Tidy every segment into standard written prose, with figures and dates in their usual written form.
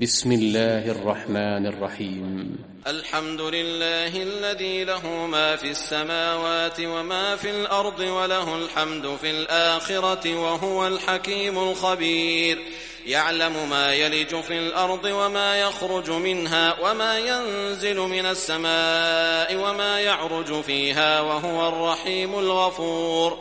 بسم الله الرحمن الرحيم. الحمد لله الذي له ما في السماوات وما في الأرض وله الحمد في الآخرة وهو الحكيم الخبير. يعلم ما يلج في الأرض وما يخرج منها وما ينزل من السماء وما يعرج فيها وهو الرحيم الغفور.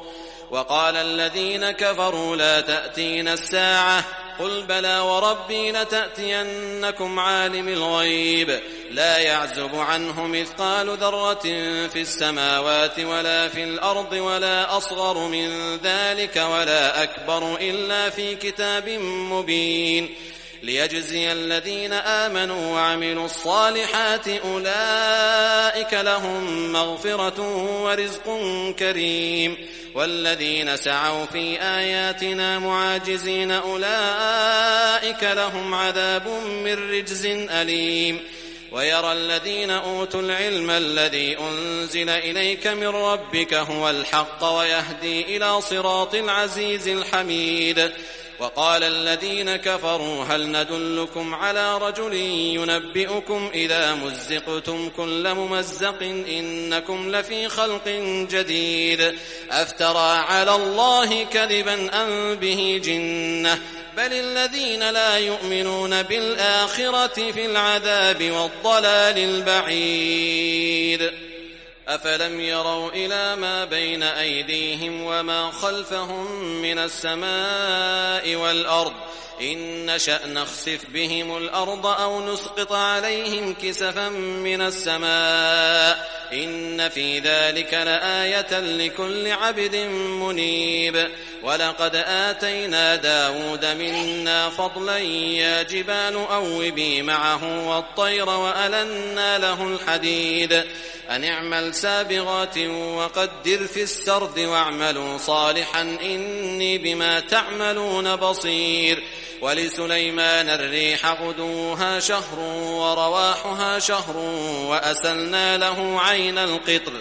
وقال الذين كفروا لا تأتينا الساعة قل بلى وربي لتأتينكم عالم الغيب لا يعزب عنه مثقال ذرة في السماوات ولا في الأرض ولا أصغر من ذلك ولا أكبر إلا في كتاب مبين ليجزي الذين آمنوا وعملوا الصالحات أولئك لهم مغفرة ورزق كريم والذين سعوا في آياتنا معاجزين أولئك لهم عذاب من رجز أليم. ويرى الذين أوتوا العلم الذي أنزل إليك من ربك هو الحق ويهدي إلى صراط العزيز الحميد. وقال الذين كفروا هل ندلكم على رجل ينبئكم إذا مزقتم كل ممزق إنكم لفي خلق جديد أفترى على الله كذبا أم به جنة بل الذين لا يؤمنون بالآخرة في العذاب والضلال البعيد. أفلم يروا إلى ما بين أيديهم وما خلفهم من السماء والأرض إن نشأ نخسف بهم الأرض أو نسقط عليهم كسفا من السماء إن في ذلك لآية لكل عبد منيب. ولقد آتينا داود منا فضلا يا جبال أوبي معه والطير وألنا له الحديد أن اعمل سابغات وقدر في السرد واعملوا صالحا إني بما تعملون بصير. ولسليمان الريح غدوها شهر ورواحها شهر وأسلنا له عين القطر.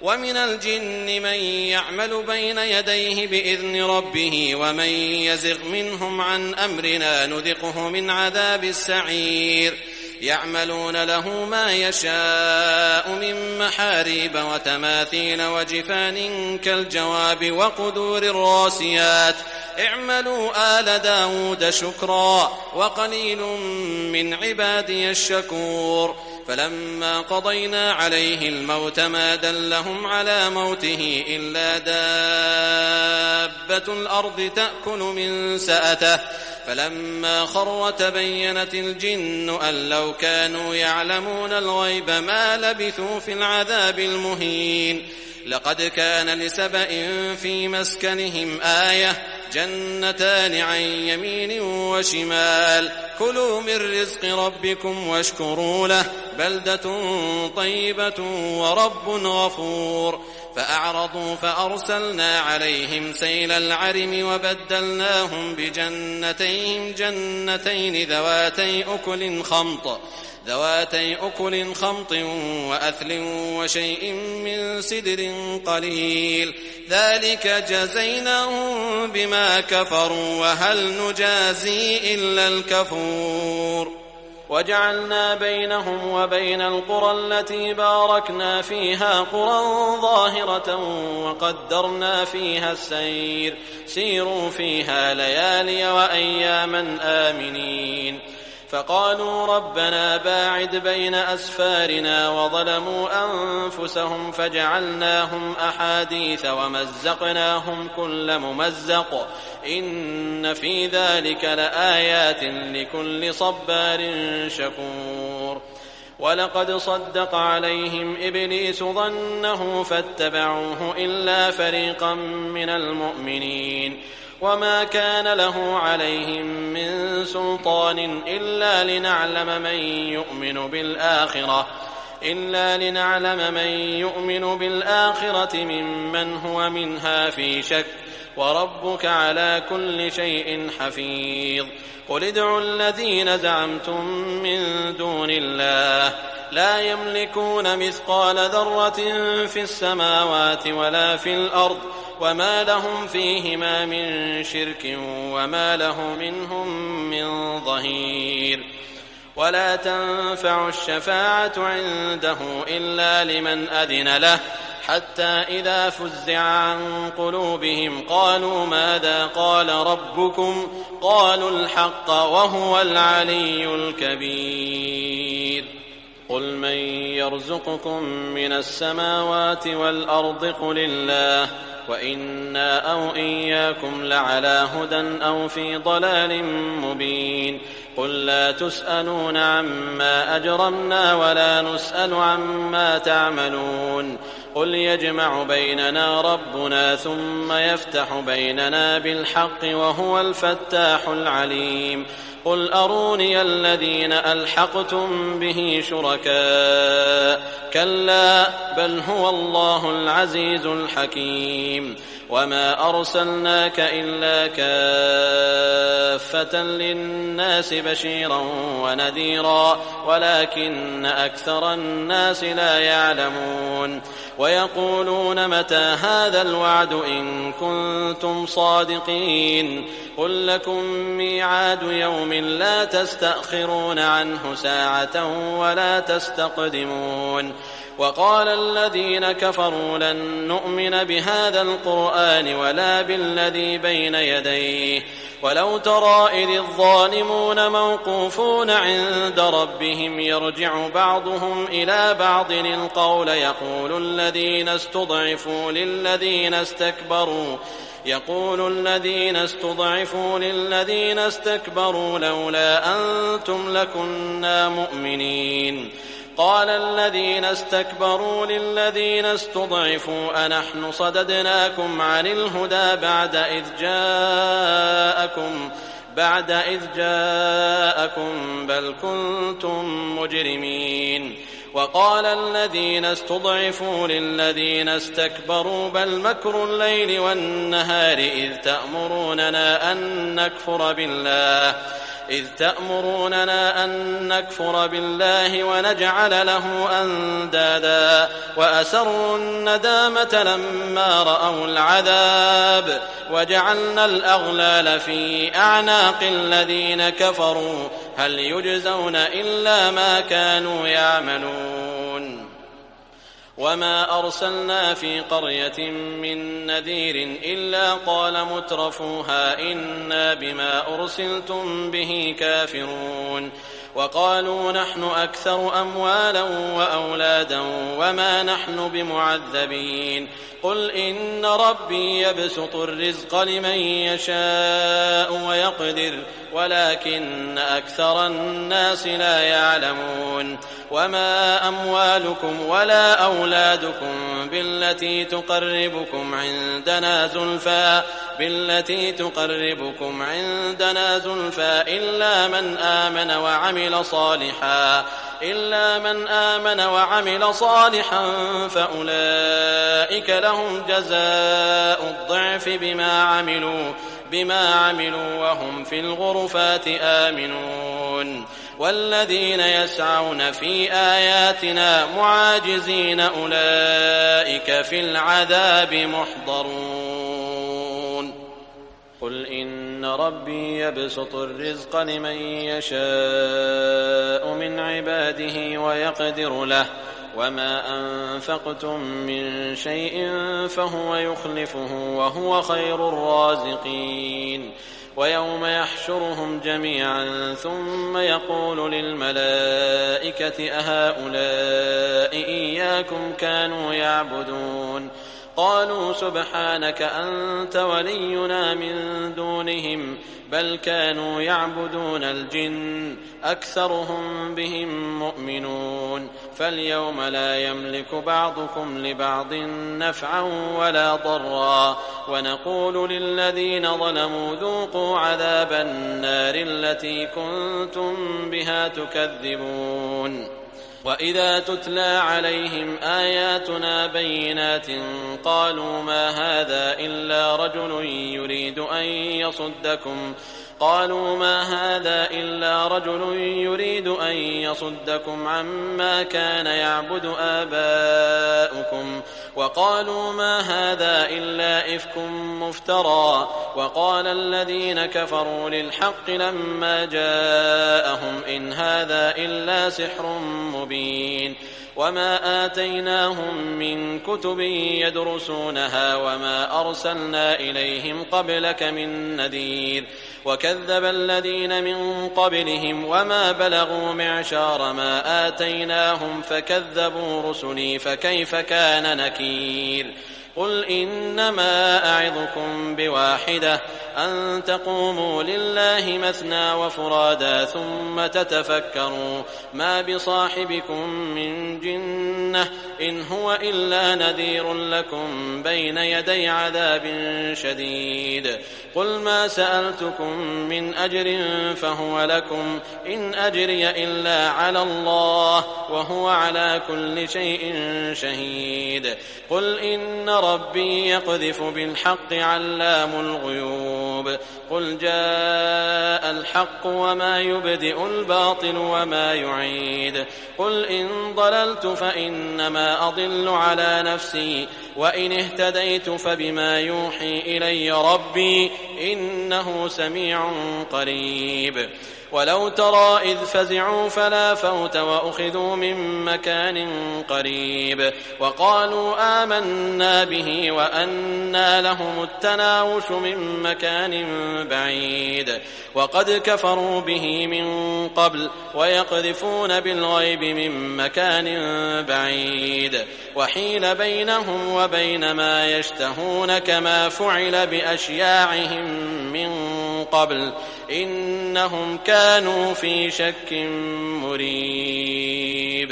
ومن الجن من يعمل بين يديه بإذن ربه ومن يزغ منهم عن أمرنا نذقه من عذاب السعير. يعملون له ما يشاء من محاريب وتماثيل وجفان كالجواب وقدور الراسيات اعملوا آل داود شكرا وقليل من عبادي الشكور. فلما قضينا عليه الموت ما دلهم على موته إلا دابة الأرض تأكل من سأته فلما خر تبينت الجن أن لو كانوا يعلمون الغيب ما لبثوا في العذاب المهين. لقد كان لسبأ في مسكنهم آية جنتان عن يمين وشمال كلوا من رزق ربكم واشكروا له بلدة طيبة ورب غفور. فأعرضوا فأرسلنا عليهم سيل العرم وبدلناهم بجنتين جنتين ذواتي أكل خمط وأثل وشيء من سدر قليل ذلك جزيناهم بما كفروا وهل نجازي إلا الكفور. وجعلنا بينهم وبين القرى التي باركنا فيها قرى ظاهرة وقدرنا فيها السير سيروا فيها ليالي وأياما آمنين. فقالوا ربنا باعد بين أسفارنا وظلموا أنفسهم فجعلناهم أحاديث ومزقناهم كل ممزق إن في ذلك لآيات لكل صبار شكور. ولقد صدق عليهم إبليس ظنه فاتبعوه إلا فريقا من المؤمنين وما كان له عليهم من سلطان إلا لنعلم من يؤمن بالآخرة ممن هو منها في شك وربك على كل شيء حفيظ. قل ادعوا الذين زعمتم من دون الله لا يملكون مثقال ذرة في السماوات ولا في الأرض وما لهم فيهما من شرك وما له منهم من ظهير. ولا تنفع الشفاعة عنده إلا لمن أذن له حتى إذا فزع عن قلوبهم قالوا ماذا قال ربكم قالوا الحق وهو العلي الكبير. قل من يرزقكم من السماوات والأرض قل الله وإنا أو إياكم لعلى هدى أو في ضلال مبين. قل لا تسألون عما أجرمنا ولا نسأل عما تعملون. قل يجمع بيننا ربنا ثم يفتح بيننا بالحق وهو الفتاح العليم. قل أروني الذين ألحقتم به شركاء كلا بل هو الله العزيز الحكيم. وما أرسلناك إلا كافة للناس بشيرا ونذيرا ولكن أكثر الناس لا يعلمون. ويقولون متى هذا الوعد إن كنتم صادقين. قل لكم ميعاد يوم لا تستأخرون عنه ساعة ولا تستقدمون. وقال الذين كفروا لن نؤمن بهذا القرآن ولا بالذي بين يديه ولو ترى إذ الظالمون موقوفون عند ربهم يرجع بعضهم إلى بعض القول يقول الذين استضعفوا للذين استكبروا لولا أنتم لكنا مؤمنين. قال الذين استكبروا للذين استضعفوا أنحن صددناكم عن الهدى بعد إذ جاءكم بل كنتم مجرمين. وقال الذين استضعفوا للذين استكبروا بل مكر الليل والنهار إذ تأمروننا أن نكفر بالله ونجعل له أندادا وأسروا الندامة لما رأوا العذاب وجعلنا الأغلال في أعناق الذين كفروا هل يجزون إلا ما كانوا يعملون. وما أرسلنا في قرية من نذير إلا قال مترفوها إنا بما أرسلتم به كافرون. وقالوا نحن أكثر أموالا وأولادا وما نحن بمعذبين. قل إن ربي يبسط الرزق لمن يشاء ويقدر ولكن أكثر الناس لا يعلمون. وما أموالكم ولا أولادكم بالتي تقربكم عندنا زلفى إلا من آمن وعمل صالحا فأولئك لهم جزاء الضعف بما عملوا وهم في الغرفات آمنون. والذين يسعون في آياتنا معاجزين أولئك في العذاب محضرون. قل إن ربي يبسط الرزق لمن يشاء من عباده ويقدر له وما أنفقتم من شيء فهو يخلفه وهو خير الرازقين. ويوم يحشرهم جميعا ثم يقول للملائكة أهؤلاء إياكم كانوا يعبدون قالوا سبحانك أنت ولينا من دونهم بل كانوا يعبدون الجن أكثرهم بهم مؤمنون. فاليوم لا يملك بعضكم لبعض نفعا ولا ضرا ونقول للذين ظلموا ذوقوا عذاب النار التي كنتم بها تكذبون. وإذا تتلى عليهم آياتنا بينات قالوا ما هذا إلا رجل يريد أن يصدكم عما كان يعبد آباؤكم وقالوا ما هذا إلا إفك مفترى وقال الذين كفروا للحق لما جاءهم إن هذا إلا سحر مبين وما آتيناهم من كتب يدرسونها وما أرسلنا إليهم قبلك من نذير وكذب الذين من قبلهم وما بلغوا معشار ما آتيناهم فكذبوا رسلي فكيف كان نكير قل إنما أعظكم بواحدة أن تقوموا لله مثنى وفرادا ثم تتفكروا ما بصاحبكم من جنة إن هو إلا نذير لكم بين يدي عذاب شديد قل ما سألتكم من أجر فهو لكم إن أجري إلا على الله وهو على كل شيء شهيد قل إن ربي يقذف بالحق علام الغيوب قل جاء الحق وما يبدئ الباطل وما يعيد قل إن ضللت فإنما أضل على نفسي وإن اهتديت فبما يوحي إلي ربي إنه سميع قريب ولو ترى إذ فزعوا فلا فوت وأخذوا من مكان قريب وقالوا آمنا به وأنى لهم التناوش من مكان بعيد وقد كفروا به من قبل ويقذفون بالغيب من مكان بعيد وحيل بينهم وبين ما يشتهون كما فعل بأشياعهم من قبل إنهم كانوا في شك مريب